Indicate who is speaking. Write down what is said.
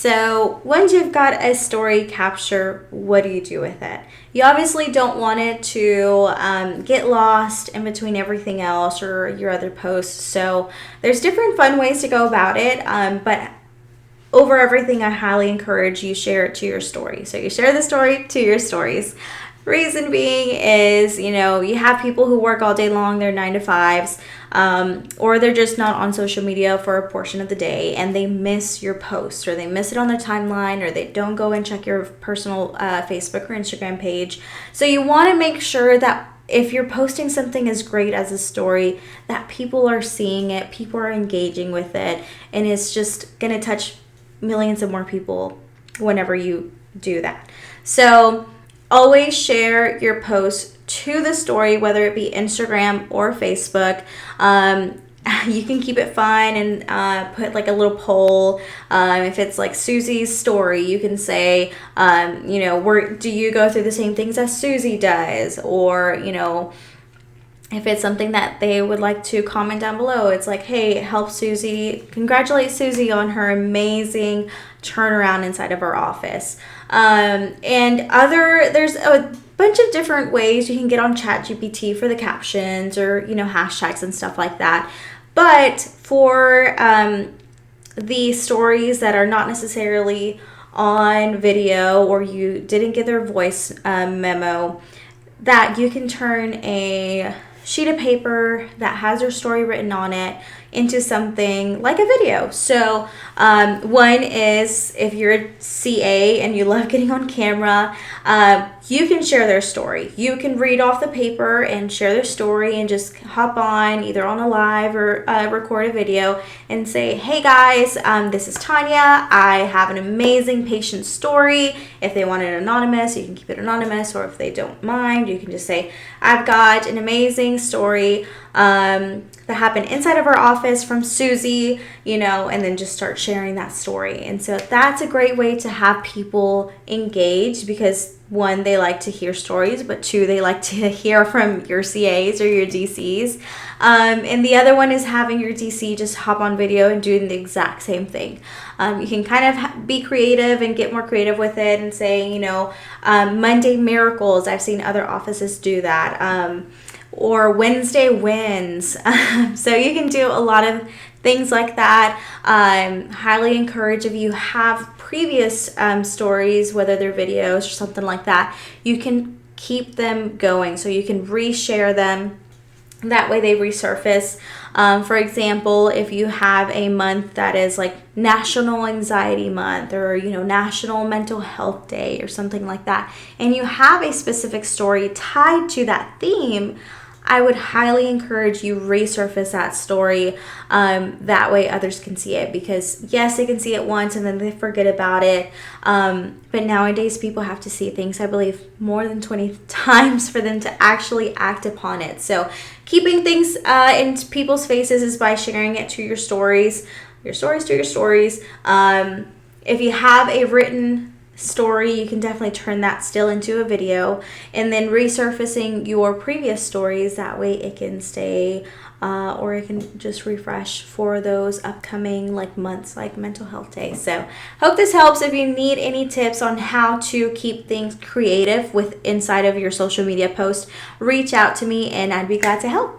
Speaker 1: So once you've got a story capture, what do you do with it? You obviously don't want it to get lost in between everything else or your other posts. So there's different fun ways to go about it. But over everything, I highly encourage you share it to your story. So you share the story to your stories. Reason being is, you have people who work all day long, they're 9 to 5s, or they're just not on social media for a portion of the day and they miss your post, or they miss it on their timeline, or they don't go and check your personal Facebook or Instagram page. So you want to make sure that if you're posting something as great as a story, that people are seeing it, people are engaging with it, and it's just going to touch millions of more people whenever you do that. So always share your posts to the story, whether it be Instagram or Facebook. You can keep it fun and put like a little poll. If it's like Susie's story, you can say, do you go through the same things as Susie does? Or, if it's something that they would like to comment down below, it's like, hey, congratulate Susie on her amazing turnaround inside of our office. There's a bunch of different ways you can get on ChatGPT for the captions or, hashtags and stuff like that. But for the stories that are not necessarily on video, or you didn't get their voice memo, that you can turn a sheet of paper that has your story written on it into something like a video. So one is, if you're a CA and you love getting on camera, you can share their story. You can read off the paper and share their story and just hop on either on a live or record a video and say, hey guys, this is Tanya. I have an amazing patient story. If they want it anonymous, you can keep it anonymous, or if they don't mind, you can just say, I've got an amazing story that happened inside of our office from Susie, and then just start sharing that story. And so that's a great way to have people engaged, because one, they like to hear stories, but two, they like to hear from your CAs or your DCs. And the other one is having your DC just hop on video and doing the exact same thing. You can kind of be creative and get more creative with it and say, Monday miracles. I've seen other offices do that. Or Wednesday wins. So you can do a lot of things like that. Highly encourage, if you have previous stories, whether they're videos or something like that, you can keep them going. So you can reshare them. That way they resurface. For example, if you have a month that is like National Anxiety Month, or, National Mental Health Day or something like that, and you have a specific story tied to that theme, I would highly encourage you resurface that story. That way others can see it, because yes, they can see it once and then they forget about it. But nowadays people have to see things, I believe, more than 20 times for them to actually act upon it. So keeping things in people's faces is by sharing it to your stories to your stories. If you have a written story, you can definitely turn that still into a video, and then resurfacing your previous stories. That way it can stay or it can just refresh for those upcoming months, like Mental Health Day. So hope this helps. If you need any tips on how to keep things creative with inside of your social media post, reach out to me and I'd be glad to help.